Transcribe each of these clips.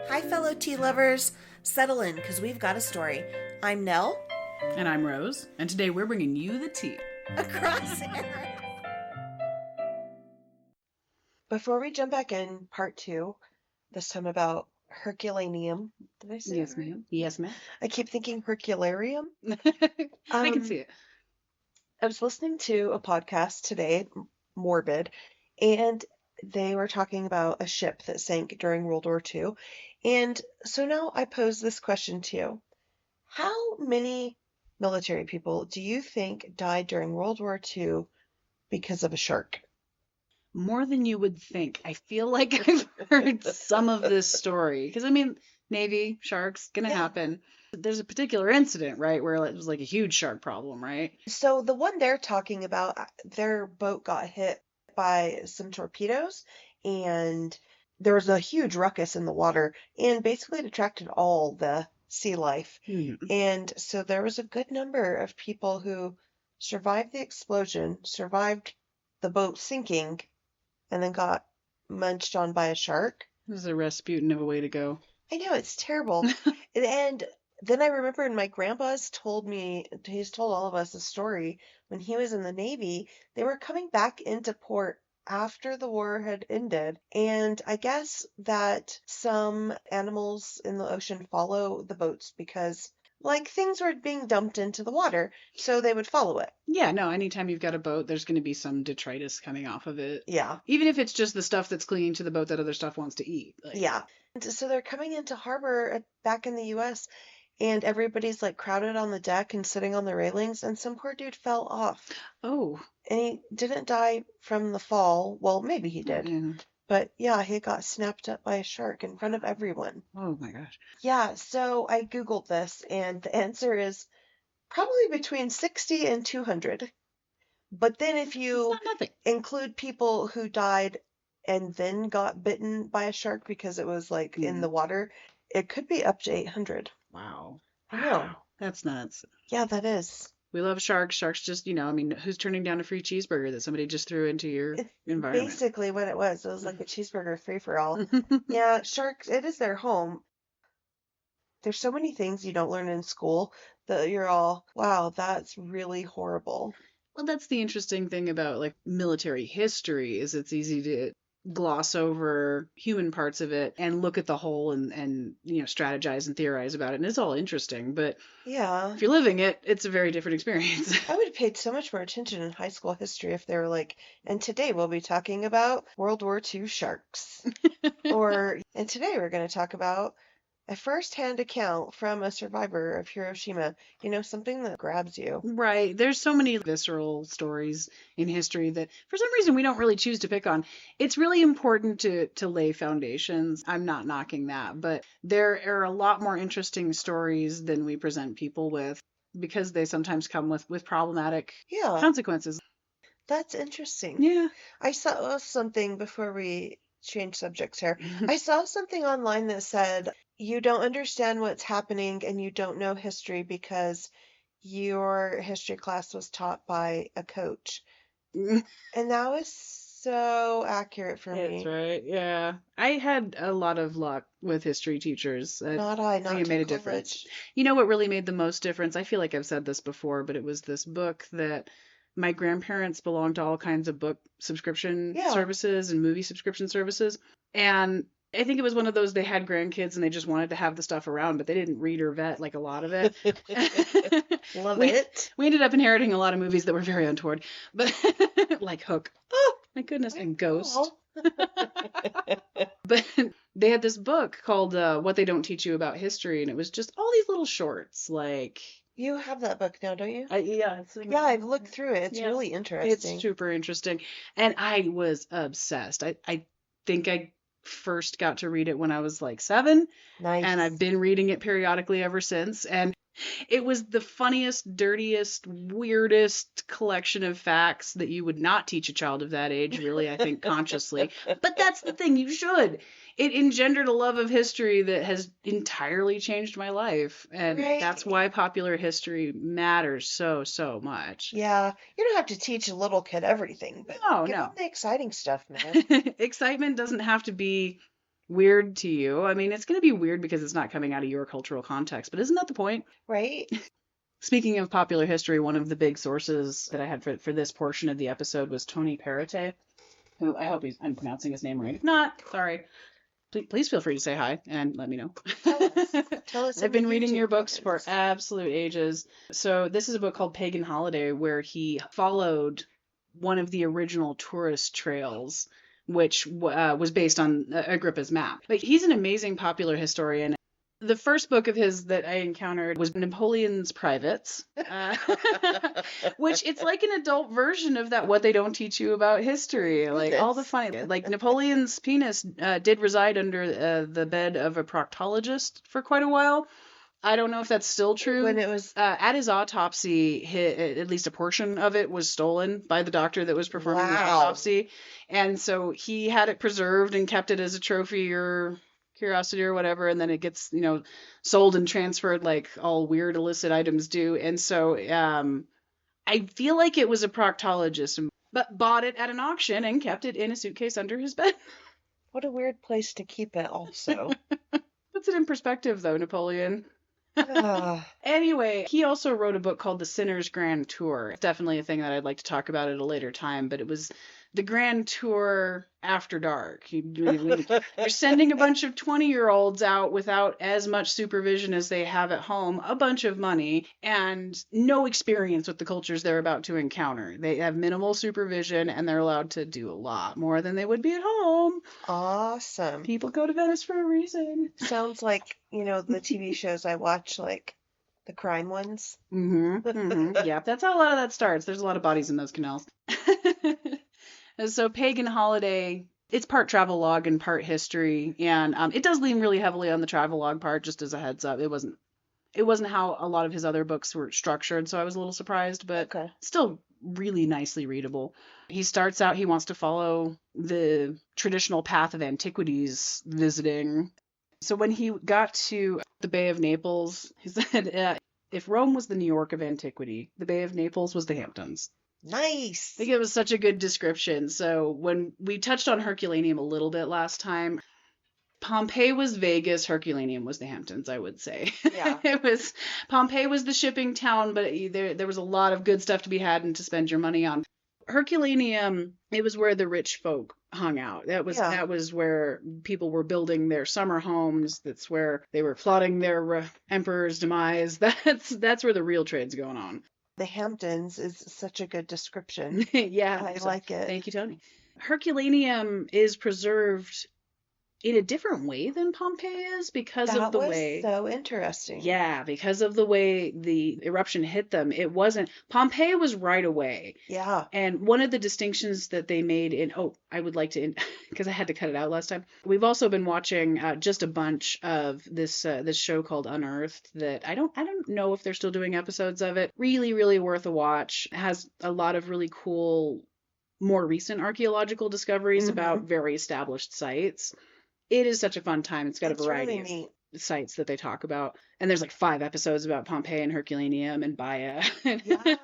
Hi, fellow tea lovers. Settle in because we've got a story. I'm Nell. And I'm Rose, and today we're bringing you the tea. Across era. Before we jump back in, part two, this time about Herculaneum. Did I say Yes, that right? ma'am. Yes, ma'am. I keep thinking Hercularium. I can see it. I was listening to a podcast today, Morbid, and they were talking about a ship that sank during World War II. And so now I pose this question to you. How many military people do you think died during World War II because of a shark? More than you would think. I feel like I've heard some of this story. Because, Navy, sharks, gonna Yeah. happen. There's a particular incident, right, where it was like a huge shark problem, right? So the one they're talking about, their boat got hit by some torpedoes, and there was a huge ruckus in the water, and basically it attracted all the sea life. And so there was a good number of people who survived the explosion, survived the boat sinking, and then got munched on by a shark. This is a Rasputin of a way to go. I know, it's terrible. And then I remembered my grandpa's told me, he's told all of us a story. When he was in the Navy, they were coming back into port after the war had ended. And I guess that some animals in the ocean follow the boats because, like, things were being dumped into the water, so they would follow it. Yeah, no, anytime you've got a boat, there's going to be some detritus coming off of it. Yeah. Even if it's just the stuff that's clinging to the boat that other stuff wants to eat. Yeah. And so they're coming into harbor back in the U.S., and everybody's like crowded on the deck and sitting on the railings, and some poor dude fell off. Oh. And he didn't die from the fall. Well, maybe he did. Yeah. But yeah, he got snapped up by a shark in front of everyone. Oh my gosh. Yeah, so I Googled this, and the answer is probably between 60 and 200. But then if you It's not nothing. include people who died and then got bitten by a shark because it was like in the water, it could be up to 800. Wow. I know. That's nuts. Yeah, that is. We love sharks. Sharks just, who's turning down a free cheeseburger that somebody just threw into your environment? Basically what it was. It was like a cheeseburger free-for-all. Yeah, sharks, it is their home. There's so many things you don't learn in school that you're all, wow, that's really horrible. Well, that's the interesting thing about like military history is it's easy to gloss over human parts of it and look at the whole and strategize and theorize about it, and it's all interesting, but yeah, if you're living it, it's a very different experience. I would have paid so much more attention in high school history if they were like, and today we'll be talking about World War II sharks. And today we're going to talk about a first-hand account from a survivor of Hiroshima, something that grabs you. Right. There's so many visceral stories in history that for some reason we don't really choose to pick on. It's really important to lay foundations. I'm not knocking that, but there are a lot more interesting stories than we present people with because they sometimes come with problematic consequences. That's interesting. Yeah. I saw something before we change subjects here. I saw something online that said, you don't understand what's happening and you don't know history because your history class was taught by a coach. And that was so accurate for me. That's right. Yeah. I had a lot of luck with history teachers. Not it made a difference. You know what really made the most difference? I feel like I've said this before, but it was this book that my grandparents belonged to all kinds of book subscription services and movie subscription services. And I think it was one of those, they had grandkids and they just wanted to have the stuff around, but they didn't read or vet like a lot of it. Love it. We ended up inheriting a lot of movies that were very untoward, but like Hook. Oh, my goodness. And Ghost. But they had this book called What They Don't Teach You About History, and it was just all these little shorts, like... You have that book now, don't you? Yeah. Yeah, I've looked through it. It's really interesting. It's super interesting. And I was obsessed. I think I first got to read it when I was like 7. Nice. And I've been reading it periodically ever since. And it was the funniest, dirtiest, weirdest collection of facts that you would not teach a child of that age, really, I think, consciously. But that's the thing, you should. It engendered a love of history that has entirely changed my life. And that's why popular history matters so, so much. Yeah, you don't have to teach a little kid everything, but give them the exciting stuff, man. Excitement doesn't have to be weird to you. I mean, it's going to be weird because it's not coming out of your cultural context, but isn't that the point? Right? Speaking of popular history, one of the big sources that I had for this portion of the episode was Tony Perrottet, who I hope I'm pronouncing his name right. If not, sorry. Please feel free to say hi and let me know. Tell us. Tell us in I've the been reading your YouTube books for comments. absolute ages. So this is a book called Pagan Holiday, where he followed one of the original tourist trails, which was based on Agrippa's map. But he's an amazing popular historian. The first book of his that I encountered was Napoleon's Privates, which it's like an adult version of that What They Don't Teach You About History. Like all the funny, like Napoleon's penis did reside under the bed of a proctologist for quite a while. I don't know if that's still true. When it was at his autopsy, at least a portion of it was stolen by the doctor that was performing the autopsy, and so he had it preserved and kept it as a trophy or curiosity or whatever, and then it gets sold and transferred like all weird illicit items do. And so I feel like it was a proctologist, but bought it at an auction and kept it in a suitcase under his bed. What a weird place to keep it also. Puts it in perspective though, Napoleon. Ah, Anyway, he also wrote a book called The Sinner's Grand Tour. It's definitely a thing that I'd like to talk about at a later time, but it was the Grand Tour after dark. You're sending a bunch of 20-year-olds out without as much supervision as they have at home, a bunch of money, and no experience with the cultures they're about to encounter. They have minimal supervision, and they're allowed to do a lot more than they would be at home. awesome. People go to Venice for a reason. Sounds like, the TV shows I watch, like the crime ones. Yeah, that's how a lot of that starts. There's a lot of bodies in those canals. So Pagan Holiday, it's part travelogue and part history, and it does lean really heavily on the travelogue part, just as a heads up. It wasn't how a lot of his other books were structured, so I was a little surprised, but still really nicely readable. He starts out, he wants to follow the traditional path of antiquities visiting. So when he got to the Bay of Naples, he said, if Rome was the New York of antiquity, the Bay of Naples was the Hamptons. Nice. I think it was such a good description. So when we touched on Herculaneum a little bit last time, Pompeii was Vegas, Herculaneum was the Hamptons, I would say. Yeah. Pompeii was the shipping town, but there was a lot of good stuff to be had and to spend your money on. Herculaneum, it was where the rich folk hung out. That was where people were building their summer homes. That's where they were plotting their emperor's demise. That's where the real trade's going on. The Hamptons is such a good description. Yeah. I like it. Thank you, Tony. Herculaneum is preserved in a different way than Pompeii is because of the way. That was so interesting. Yeah, because of the way the eruption hit them. It wasn't. Pompeii was right away. Yeah. And one of the distinctions that they made I would like to, because I had to cut it out last time. We've also been watching just a bunch of this show called Unearthed that I don't know if they're still doing episodes of it. Really, really worth a watch. It has a lot of really cool, more recent archaeological discoveries about very established sites. It is such a fun time. It's got a variety of sites that they talk about. And there's like 5 episodes about Pompeii and Herculaneum and Baia. Yeah.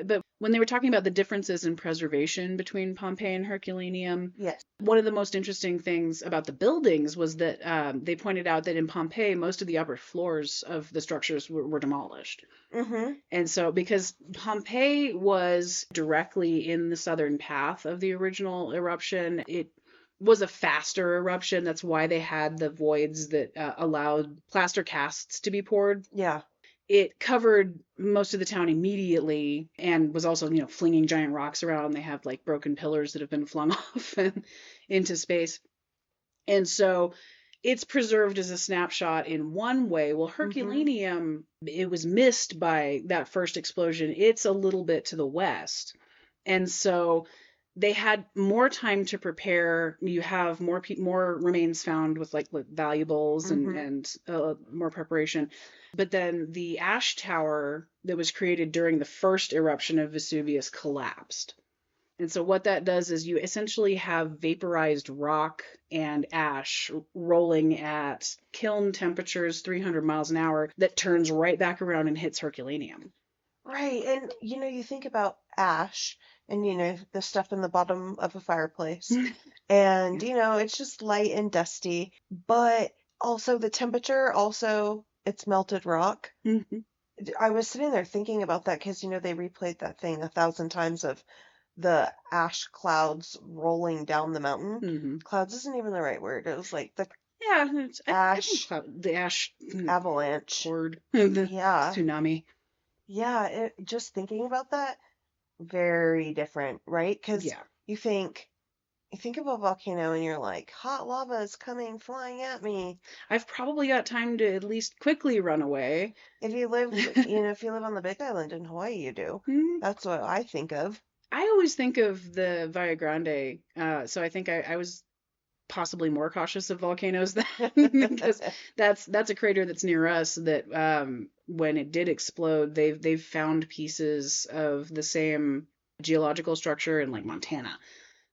But when they were talking about the differences in preservation between Pompeii and Herculaneum, yes, one of the most interesting things about the buildings was that they pointed out that in Pompeii, most of the upper floors of the structures were demolished. Mm-hmm. And so because Pompeii was directly in the southern path of the original eruption, it was a faster eruption. That's why they had the voids that allowed plaster casts to be poured. Yeah. It covered most of the town immediately and was also, flinging giant rocks around. They have like broken pillars that have been flung off into space. And so it's preserved as a snapshot in one way. Well, Herculaneum, it was missed by that first explosion. It's a little bit to the west. And so they had more time to prepare. You have more remains found with like valuables and more preparation. But then the ash tower that was created during the first eruption of Vesuvius collapsed. And so what that does is you essentially have vaporized rock and ash rolling at kiln temperatures, 300 miles an hour, that turns right back around and hits Herculaneum. Right. And, you think about ash and the stuff in the bottom of a fireplace. And it's just light and dusty, but also the temperature, also it's melted rock. Mhm. I was sitting there thinking about that because they replayed that thing 1,000 times of the ash clouds rolling down the mountain. Mhm. Clouds isn't even the right word. It was like the Yeah, I think ash the ash avalanche. horde, the Yeah. tsunami. Yeah, just thinking about that, very different, right? Because Yeah. you think of a volcano and you're like, hot lava is coming flying at me. I've probably got time to at least quickly run away. If you live, if you live on the Big Island in Hawaii, you do. Hmm. That's what I think of. I always think of the Via Grande, so I think I was possibly more cautious of volcanoes than because that's a crater that's near us that when it did explode, they've found pieces of the same geological structure in like Montana.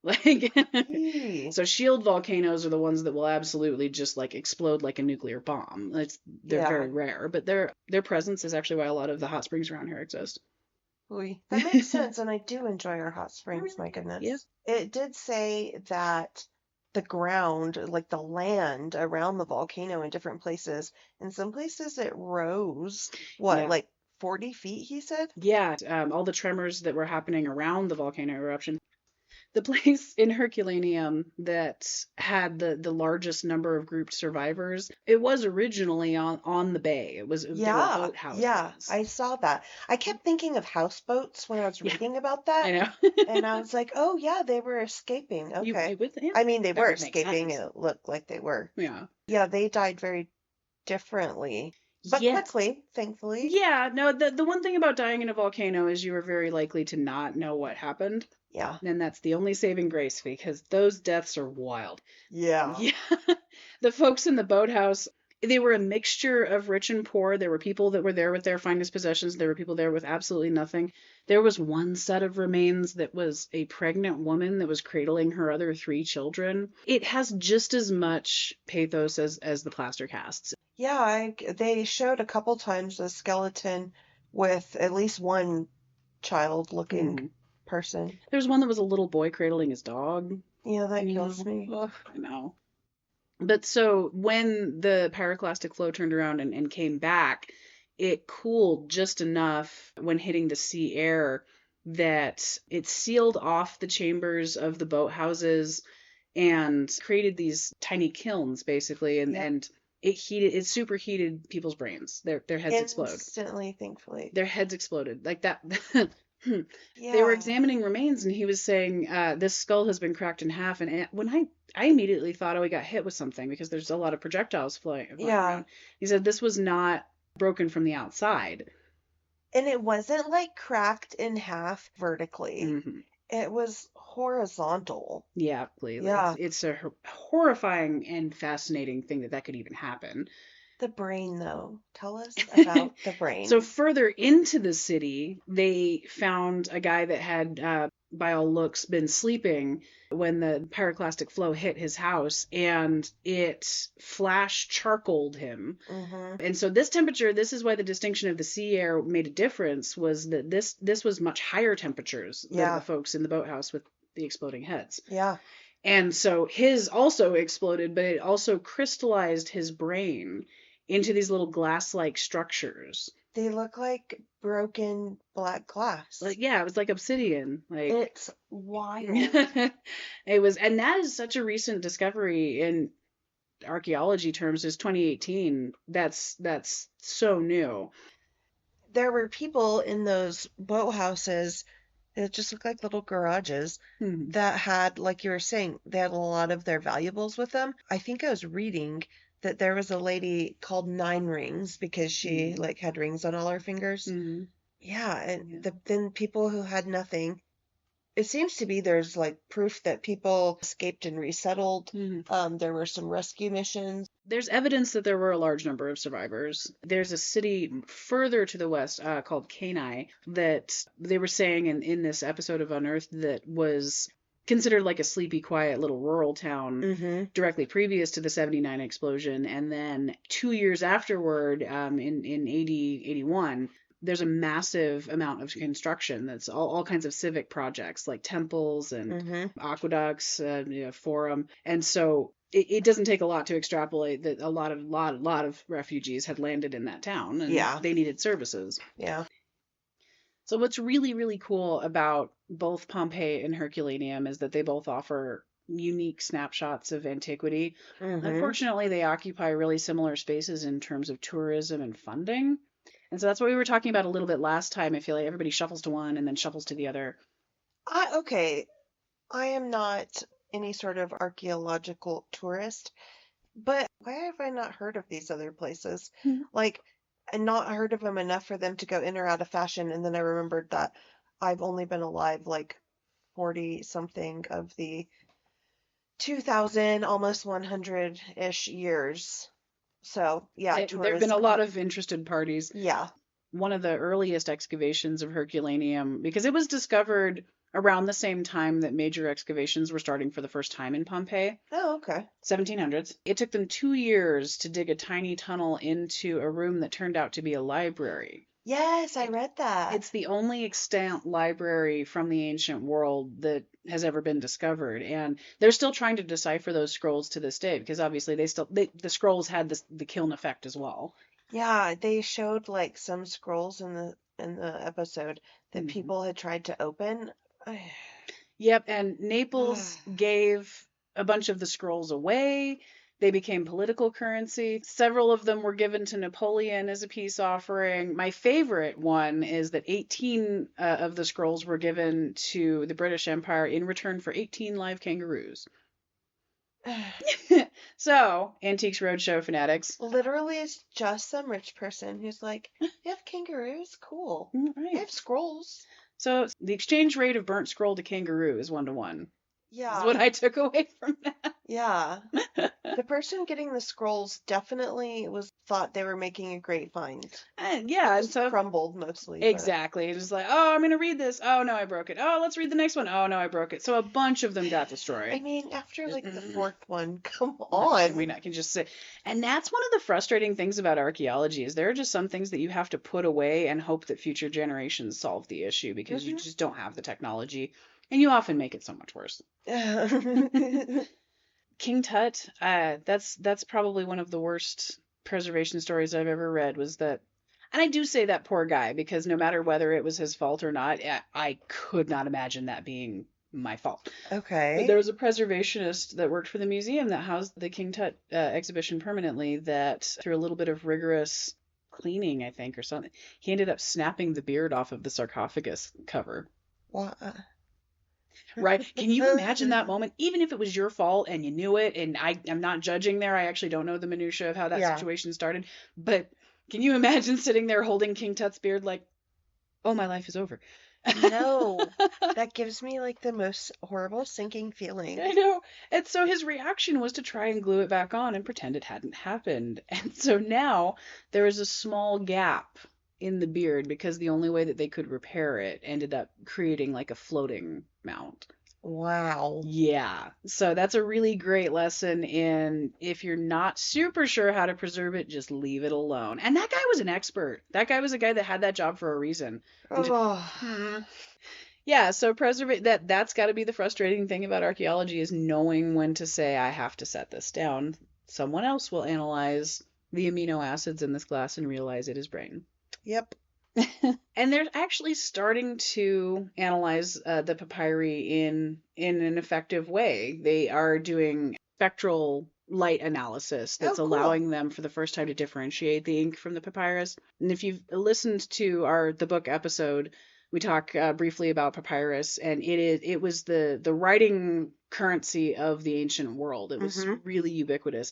Like, Eee. so shield volcanoes are the ones that will absolutely just like explode like a nuclear bomb. They're Yeah. very rare, but their presence is actually why a lot of the hot springs around here exist. Ooh, that makes sense, and I do enjoy our hot springs, my Yeah. goodness. It did say that the ground, like the land around the volcano in different places, in some places it rose, what, Yeah. like 40 feet, he said? Yeah. All the tremors that were happening around the volcano eruption. The place in Herculaneum that had the largest number of grouped survivors, it was originally on the bay. They were Yeah, boat yeah, houses. I saw that. I kept thinking of houseboats when I was Yeah, reading about I that, know. and I was like, oh yeah, they were escaping. Okay. You would think I mean, they that were would make escaping, sense. and it looked like they were. Yeah. Yeah, they died very differently, but Yeah. quickly, thankfully. Yeah, no, the one thing about dying in a volcano is you are very likely to not know what happened. Yeah. And that's the only saving grace because those deaths are wild. Yeah. Yeah. The folks in the boathouse, they were a mixture of rich and poor. There were people that were there with their finest possessions. There were people there with absolutely nothing. There was one set of remains that was a pregnant woman that was cradling her other three children. It has just as much pathos as the plaster casts. Yeah, they showed a couple times a skeleton with at least one child-looking Mhm. person. There was one that was a little boy cradling his dog. Yeah, that You kills know, me. ugh, I know. But so when the pyroclastic flow turned around and came back, it cooled just enough when hitting the sea air that it sealed off the chambers of the boathouses and created these tiny kilns basically Yep. and it superheated people's brains. Their heads explode. Instantly, thankfully. Their heads exploded. Like that. They were Yeah. examining remains and he was saying this skull has been cracked in half and when I immediately thought, oh, he got hit with something because there's a lot of projectiles flying Yeah. around. He said this was not broken from the outside. And it wasn't like cracked in half vertically. Hmm. It was horizontal. Yeah, Yeah. it's a horrifying and fascinating thing that could even happen. The brain, though. Tell us about the So brain. further into the city, they found a guy that had, by all looks, been sleeping when the pyroclastic flow hit his house, and it flash charcoaled him. Mm-hmm. And so this temperature, this is why the distinction of the sea air made a difference, was that this was much higher temperatures than the Yeah. folks in the boathouse with the exploding heads. Yeah. And so his also exploded, but it also crystallized his brain into these little glass-like structures. They look like broken black glass. Like, yeah, it was like obsidian. Like It's wild. it was, and that is such a recent discovery in archaeology terms. Is 2018. That's so new. There were people in those boathouses, it just looked like little garages Hmm. that had, like you were saying, they had a lot of their valuables with them. I think I was reading that there was a lady called Nine Rings because she Hmm. like had rings on all her fingers. Hmm. Yeah, and Yeah. then people who had nothing. It seems to be there's like proof that people escaped and resettled. Hmm. There were some rescue missions. There's evidence that there were a large number of survivors. There's a city further to the west called Kenai that they were saying in this episode of Unearthed that was considered like a sleepy, quiet little rural town Mm-hmm. directly previous to the 79 explosion. And then 2 years afterward, in 80, 81, there's a massive amount of construction that's all kinds of civic projects like temples and Mm-hmm. aqueducts, forum. And so it doesn't take a lot to extrapolate that a lot of refugees had landed in that town and Yeah. they needed services. Yeah. So what's really, really cool about both Pompeii and Herculaneum is that they both offer unique snapshots of antiquity. Mm-hmm. Unfortunately, they occupy really similar spaces in terms of tourism and funding. And so that's what we were talking about a little bit last time. I feel like everybody shuffles to one and then shuffles to the other. Okay. I am not any sort of archaeological tourist, but why have I not heard of these other places? Like, and not heard of them enough for them to go in or out of fashion. And then I remembered that I've only been alive like 40 something of the 2000, almost 100-ish years. So, yeah, There have been a tourism. lot of interested parties. Yeah. One of the earliest excavations of Herculaneum, because it was discovered around the same time that major excavations were starting for the first time in Pompeii, Oh, okay. 1700s. It took them 2 years to dig a tiny tunnel into a room that turned out to be a library. Yes, I read that. It's the only extant library from the ancient world that has ever been discovered, and they're still trying to decipher those scrolls to this day because obviously the scrolls had the kiln effect as well. Yeah, they showed like some scrolls in the episode that Mhm. people had tried to open. Yep, and Naples gave a bunch of the scrolls away. They became political currency. Several of them were given to Napoleon as a peace offering. My favorite one is that 18 of the scrolls were given to the British Empire in return for 18 live kangaroos. So, Antiques Roadshow fanatics. Literally, it's just some rich person who's like, "You have kangaroos? Cool. I Right. have scrolls." So, the exchange rate of burnt scroll to kangaroo is 1-to-1. That's Yeah, what I took away from that. yeah. The person getting the scrolls definitely thought they were making a great find. And yeah, and Just so crumbled mostly, but exactly. It's just like, oh, I'm gonna read this. Oh no, I broke it. Oh, let's read the next one. Oh no, I broke it. So a bunch of them got I destroyed. mean, after Just, like the fourth one, come we on. not can just say, and that's one of the frustrating things about archaeology is there are just some things that you have to put away and hope that future generations solve the issue because you Hmm. just don't have the technology, and you often make it so much worse. King Tut, that's probably one of the worst preservation stories I've ever read was that, and I do say that poor guy because no matter whether it was his fault or not, I could not imagine that being my fault. But there Okay. was a preservationist that worked for the museum that housed the King Tut exhibition permanently that through a little bit of rigorous cleaning, I think, or something, he ended up snapping the beard off of the sarcophagus cover. What? Right? Can you imagine that moment? Even if it was your fault and you knew it, and I'm not judging there. I actually don't know the minutia of how that Yeah. situation started. But can you imagine sitting there holding King Tut's beard like, oh, my life is over? No. That gives me like the most horrible sinking feeling. I know. And so his reaction was to try and glue it back on and pretend it hadn't happened. And so now there is a small gap in the beard because the only way that they could repair it ended up creating like a floating mount. Wow. Yeah. So that's a really great lesson in if you're not super sure how to preserve it, just leave it alone. And that guy was an expert. That guy was a guy that had that job for a reason. Oh. Yeah, so preserve that's got to be the frustrating thing about archaeology is knowing when to say I have to set this down. Someone else will analyze the amino acids in this glass and realize it is brain. Yep. And they're actually starting to analyze the papyri in an effective way. They are doing spectral light analysis Oh, that's cool. allowing them for the first time to differentiate the ink from the papyrus. And if you've listened to the book episode, we talk briefly about papyrus, and it was the writing currency of the ancient world. It was really ubiquitous,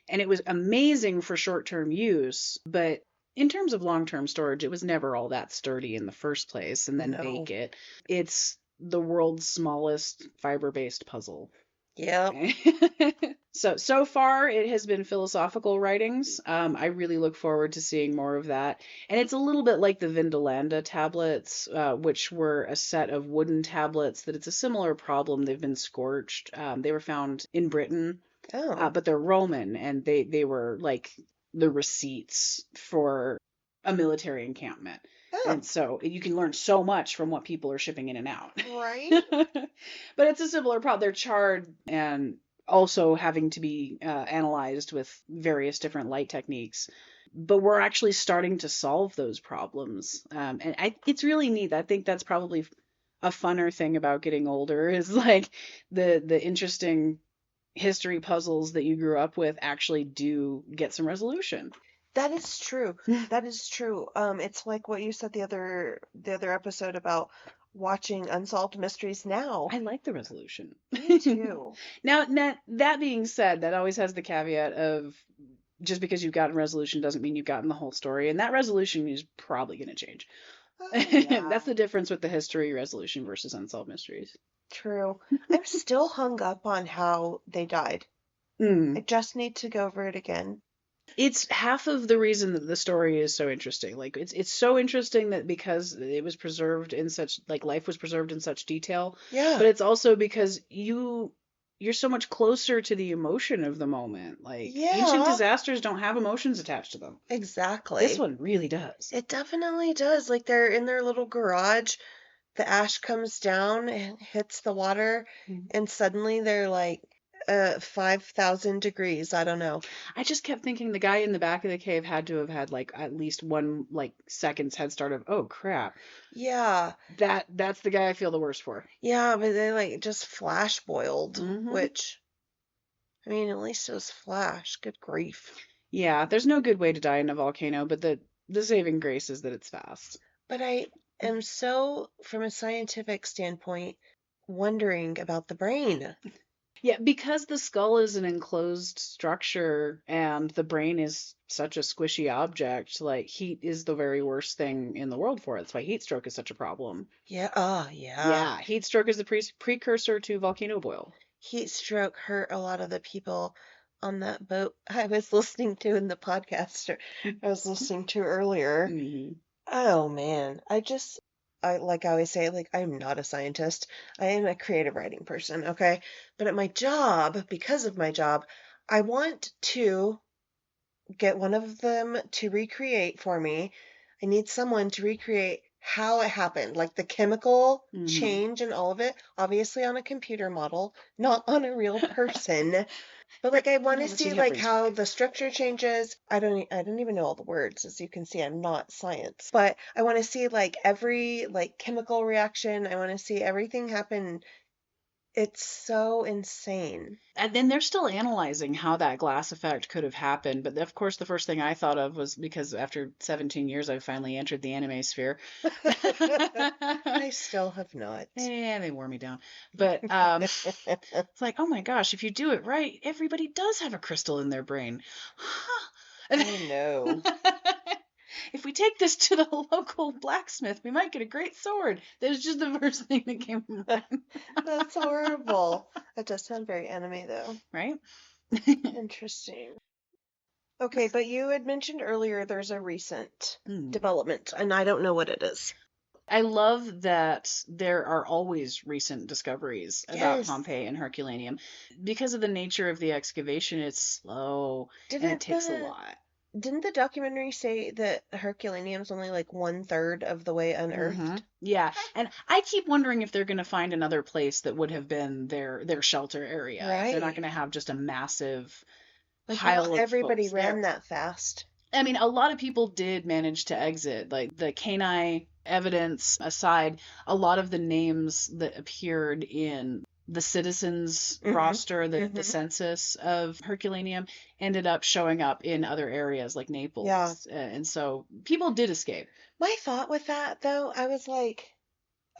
and it was amazing for short-term use, but in terms of long-term storage, it was never all that sturdy in the first place, and then No. bake it. It's the world's smallest fiber-based puzzle. Yep. So far it has been philosophical writings. I really look forward to seeing more of that. And it's a little bit like the Vindolanda tablets, which were a set of wooden tablets that it's a similar problem. They've been scorched. They were found in Britain, Oh. but they're Roman, and they were like the receipts for a military encampment. Yeah, And so you can learn so much from what people are shipping in and out. right? But it's a similar problem. They're charred and also having to be analyzed with various different light techniques. But we're actually starting to solve those problems. It's really neat. I think that's probably a funner thing about getting older is like the interesting history puzzles that you grew up with actually do get some resolution. That is true. That is true. It's like what you said the other episode about watching Unsolved Mysteries now. I like the resolution. Me too. Now, that being said, that always has the caveat of just because you've gotten resolution doesn't mean you've gotten the whole story, and that resolution is probably going to change. Oh yeah, That's the difference with the history resolution versus unsolved mysteries. true. I'm still hung up on how they died. I Mm. just need to go over it again. It's half of the reason that the story is so interesting. Like it's so interesting that because it was preserved in such like life was preserved in such detail, Yeah, but it's also because you're so much closer to the emotion of the moment. Like ancient yeah, disasters don't have emotions attached to them. This exactly. one really does. It definitely does. Like they're in their little garage, the ash comes down and hits the water, and suddenly they're like 5,000 degrees. I don't know. I just kept thinking the guy in the back of the cave had to have had like at least one like seconds head start of oh crap. Yeah, That's the guy I feel the worst for. yeah, but they like just flash boiled, Hmm. which, I mean, at least it was flash. Good grief. Yeah, there's no good way to die in a volcano, but the saving grace is that it's fast. But I am so, from a scientific standpoint, wondering about the brain. Yeah, because the skull is an enclosed structure and the brain is such a squishy object, like heat is the very worst thing in the world for it. That's why heat stroke is such a problem. Yeah, oh, yeah. Yeah, heat stroke is the precursor to volcano boil. Heat stroke hurt a lot of the people on that boat I was listening to in the podcast I was listening to earlier. Hmm. Oh man, I like I always say, like I'm not a scientist. I am a creative writing person, okay? But at my job, because of my job, I want to get one of them to recreate for me. I need someone to recreate how it happened, like the chemical Hmm. change and all of it, obviously on a computer model, not on a real person. But like I want to Let's see see how like freeze. how the structure changes. I don't even know all the words. As you can see, I'm not science. But I want to see like every like chemical reaction. I want to see everything happen. It's so insane. And then they're still analyzing how that glass effect could have happened. But of course, the first thing I thought of was because after 17 years, I've finally entered the anime sphere. I still have not. Yeah, they wore me down. But it's like, oh my gosh, if you do it right, everybody does have a crystal in their brain. Huh. I know. If we take this to the local blacksmith, we might get a great sword. That was just the first thing that came to mind. That's horrible. That does sound very anime though. Right? Interesting. Okay, but you had mentioned earlier there's a recent Hmm. development, and I don't know what it is. I love that there are always recent discoveries about Yes. Pompeii and Herculaneum. Because of the nature of the excavation, it's slow and it Didn't takes a the lot. didn't the documentary say that Herculaneum's only like 1/3 of the way Hmm. unearthed? Yeah, and I keep wondering if they're going to find another place that would have been their shelter area. If they're not Right. going to have just a massive Like not pile of everybody folks there. ran that fast. I mean, a lot of people did manage to exit. Like the canine evidence aside, a lot of the names that appeared in the citizens Hmm. roster, the Hmm. census of Herculaneum, ended up showing up in other areas like Yeah. Naples. And so people did escape. My thought with that though, I was like,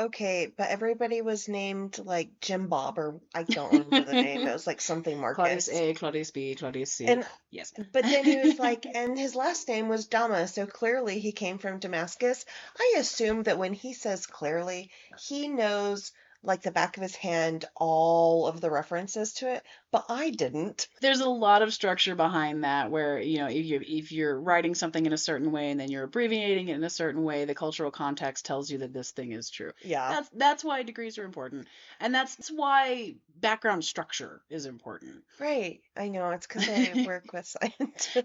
okay, but everybody was named like Jim Bob or I don't remember the name. It was like something Claudius Marcus. A, Claudius B, Claudius C. And Yes. but then he was like, and his last name was Dama, so clearly he came from Damascus. I assume that when he says clearly, he knows like the back of his hand all of the references to it, but I didn't. There's a lot of structure behind that where, if you're writing something in a certain way and then you're abbreviating it in a certain way, the cultural context tells you that this thing is true. Yeah, That's why degrees are important. And that's why background structure is important. right. I know it's because I work with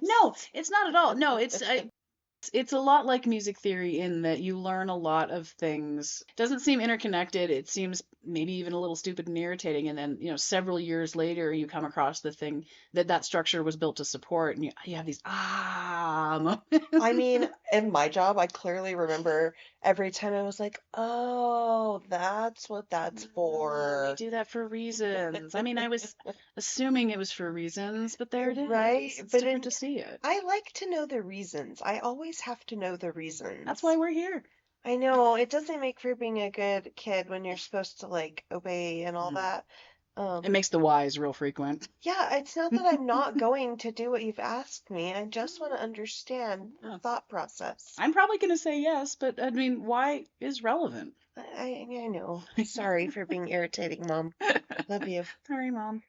No, scientists. it's not at all. No, it's It's a lot like music theory in that you learn a lot of things. It doesn't seem interconnected. It seems maybe even a little stupid and irritating. And then, several years later, you come across the thing that structure was built to support. And you have these I moments. mean, in my job, I clearly remember every time I was like, oh, that's what that's They for. do that for reasons. I mean, I was assuming it was for reasons, but there it Right? is. It's But different to see it. I like to know the reasons. I always have to know the That's reasons. why we're here. I know it doesn't make for being a good kid when you're supposed to like obey and all Mm. that. It Um, makes the whys real frequent. yeah, it's not that I'm not going to do what you've asked me. I just want to understand the Yeah. thought process. I'm probably going to say yes, but I mean, why is relevant? I know. Sorry for being irritating, Mom. Love you. Sorry, Mom.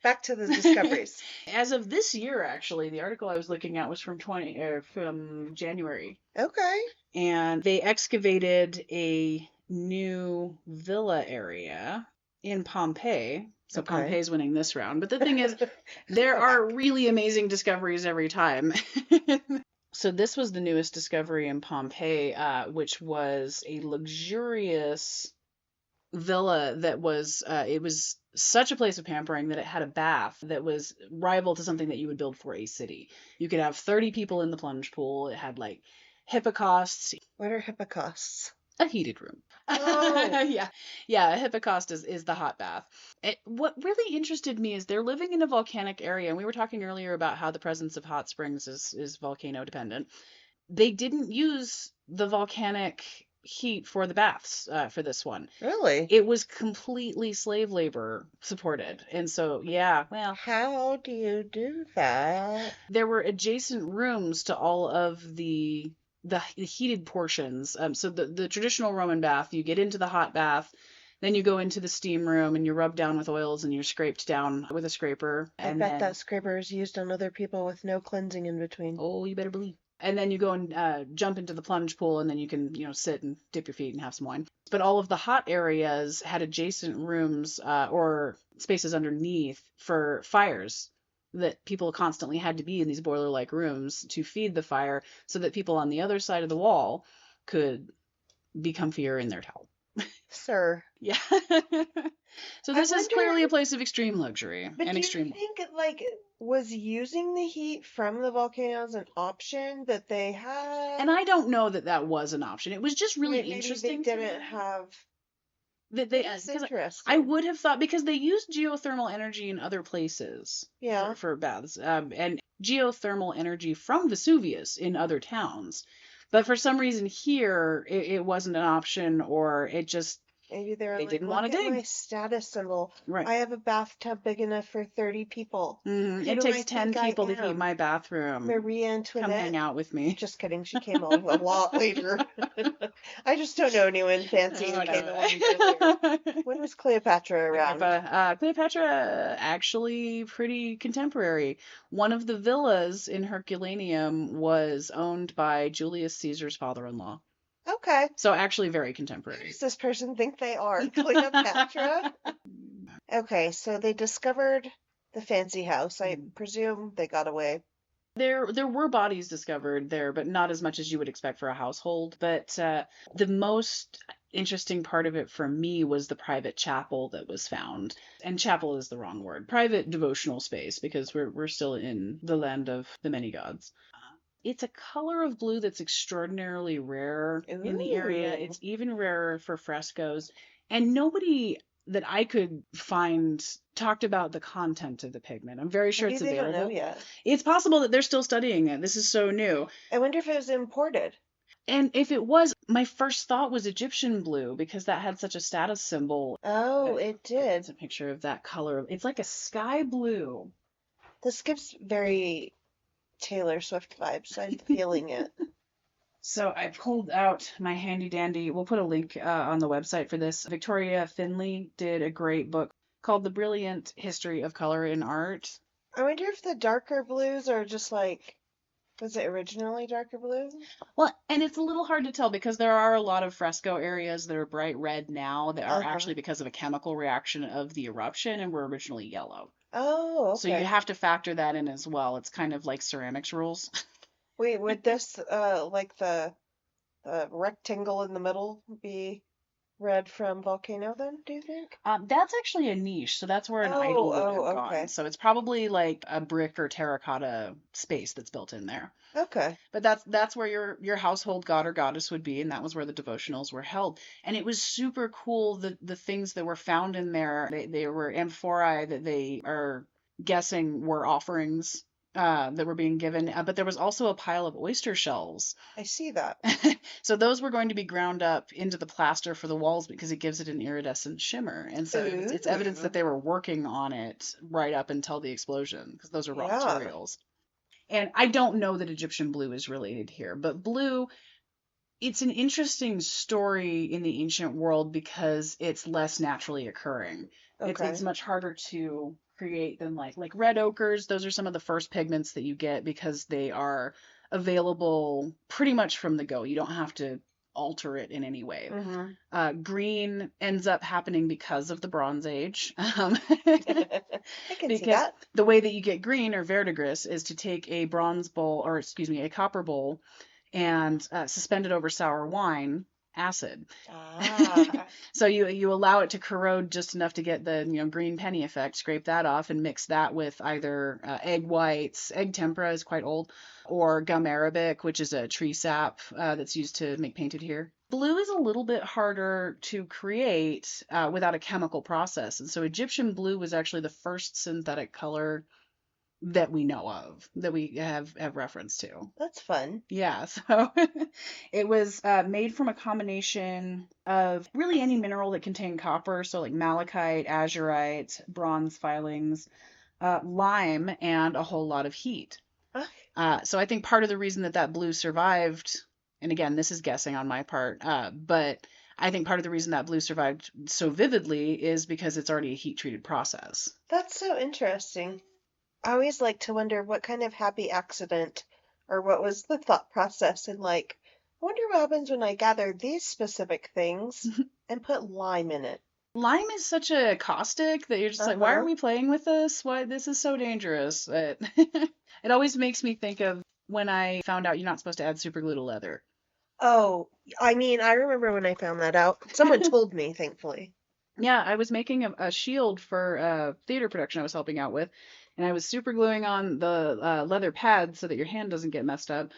Back to the discoveries. As of this year, actually, the article I was looking at was from January, Okay. and they excavated a new villa area in Pompeii. So Okay. Pompeii's winning this round. But the thing is, there We're back. are really amazing discoveries every time. So this was the newest discovery in Pompeii, which was a luxurious villa that was it was such a place of pampering that it had a bath that was rival to something that you would build for a city. You could have 30 people in the plunge pool. It had like hippocausts, What are hippocasts? a heated room. Oh, Yeah, a hippocaust is the hot bath. What really interested me is they're living in a volcanic area, and we were talking earlier about how the presence of hot springs is volcano dependent. They didn't use the volcanic heat for the baths for this one. really? It was completely slave labor supported. And so, yeah, well, How do you do that? there were adjacent rooms to all of the heated portions. So the traditional Roman bath, you get into the hot bath, then you go into the steam room and you're rubbed down with oils and you're scraped down with a scraper. I And bet then, that scraper is used on other people with no cleansing in between. oh, you better believe. And then you go and jump into the plunge pool, and then you can, sit and dip your feet and have some wine. But all of the hot areas had adjacent rooms or spaces underneath for fires that people constantly had to be in these boiler-like rooms to feed the fire so that people on the other side of the wall could be comfier in their towel. Sir, Yeah. So I this is clearly wonder, a place of extreme luxury but and do you extreme. think like was using the heat from the volcanoes an option that they had? And I don't know that that was an option. It was just really Maybe they interesting to me. didn't have. That That's because I interesting. would have thought, because they use geothermal energy in other places Yeah. for baths, and geothermal energy from Vesuvius in other towns, but for some reason here it wasn't an option, or it just Maybe they were they like, didn't want look to at my dig. status symbol. Right. I have a bathtub big enough for 30 people. Who It do I takes 10 think I people to heat am? my bathroom. Marie Come hang Antoinette? out with me. Just kidding. She came on a lot later. I just don't know anyone fancy who Oh came along earlier. no. When was Cleopatra around? Cleopatra actually pretty contemporary. One of the villas in Herculaneum was owned by Julius Caesar's father-in-law. Okay. So actually very Who contemporary. does this person think they are? Cleopatra? Okay, so they discovered the fancy house. I presume they got away. There were bodies discovered there, but not as much as you would expect for a household. But the most interesting part of it for me was the private chapel that was found. And chapel is the wrong word. Private devotional space, because we're still in the land of the many gods. It's a color of blue that's extraordinarily rare in the area. Ooh. It's even rarer for frescoes. And nobody that I could find talked about the content of the pigment. I'm very sure Maybe it's they don't know available. yet. It's possible that they're still studying it. This is so new. I wonder if it was imported. And if it was, my first thought was Egyptian blue, because that had such a status symbol. Oh, it It's did. a picture of that color. It's like a sky blue. This gives very Taylor Swift vibes. I'm feeling it. So I pulled out my handy dandy. We'll put a link on the website for this. Victoria Finley did a great book called The Brilliant History of Color in Art. I wonder if the darker blues are just like, was it originally darker blue? Well, and it's a little hard to tell because there are a lot of fresco areas that are bright red now that are actually because of a chemical reaction of the eruption and were originally yellow. Oh, So you okay. have to factor that in as well. It's kind of like ceramics rules. Wait, would this like the rectangle in the middle be red from volcano then, do you think? That's actually a niche, so that's where an Oh, idol would oh, have gone. okay. So it's probably like a brick or terracotta space that's built in there. Okay. But that's where your household god or goddess would be, and that was where the devotionals were held. And it was super cool the things that were found in there. They were amphorae that they are guessing were offerings that were being given. But there was also a pile of oyster shells. I see that. So those were going to be ground up into the plaster for the walls because it gives it an iridescent shimmer. And so it's evidence that Ooh. they were working on it right up until the explosion because those are raw Yeah. materials. And I don't know that Egyptian blue is related here, but blue, it's an interesting story in the ancient world because it's less naturally occurring. It's Okay. much harder to create than like red ochres. Those are some of the first pigments that you get because they are available pretty much from the go. You don't have to alter it in any way. Mm-hmm. Green ends up happening because of the Bronze Age. I can see Because that. the way that you get green or verdigris is to take a bronze bowl, or excuse me, a copper bowl, and suspend it over sour wine acid. Ah. So you allow it to corrode just enough to get the green penny effect. Scrape that off and mix that with either egg whites. Egg tempera is quite old, or gum arabic, which is a tree sap that's used to make painted here. Blue is a little bit harder to create without a chemical process, and so Egyptian blue was actually the first synthetic color that we know of, that we have reference to. That's fun. Yeah, so it was made from a combination of really any mineral that contained copper, so like malachite, azurite, bronze filings, lime, and a whole lot of heat. Ah, So I think part of the reason that that blue survived, and again, this is guessing on my part, but I think part of the reason that blue survived so vividly is because it's already a heat treated process. that's so interesting. I always like to wonder what kind of happy accident or what was the thought process and like, I wonder what happens when I gather these specific things and put lime in it. Lime is such a caustic that you're just like, why are Uh-huh. we playing with this? Why this is so dangerous? It always makes me think of when I found out you're not supposed to add super glue to leather. Oh, I mean, I remember when I found that out. Someone told me, thankfully. Yeah, I was making a shield for a theater production I was helping out with, and I was super gluing on the leather pad so that your hand doesn't get messed up,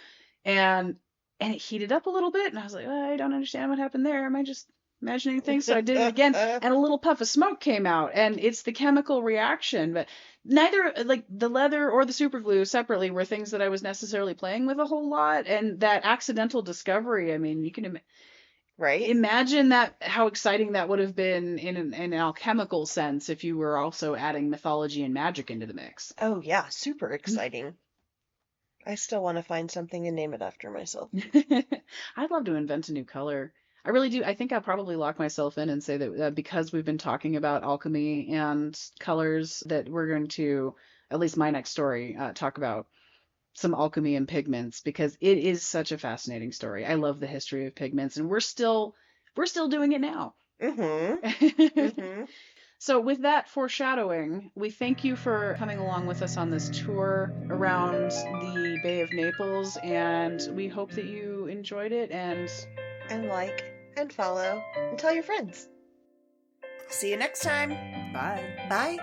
and it heated up a little bit, and I was like, I don't understand what happened there. Am I just imagining things? So I did it again, and a little puff of smoke came out, and it's the chemical reaction. But neither, like the leather or the super glue separately, were things that I was necessarily playing with a whole lot, and that accidental discovery. I mean, you can Right? imagine that how exciting that would have been in an alchemical sense if you were also adding mythology and magic into the mix. Oh, yeah, super exciting. I still want to find something and name it after myself. I'd love to invent a new color. I really do. I think I'll probably lock myself in and say that because we've been talking about alchemy and colors, that we're going to, at least my next story, talk about some alchemy and pigments because it is such a fascinating story. I love the history of pigments, and we're still doing it now. Mm-hmm. Mm-hmm. So, with that foreshadowing, we thank you for coming along with us on this tour around the Bay of Naples, and we hope that you enjoyed it. And And like and follow and tell your friends. See you next time. bye. Bye.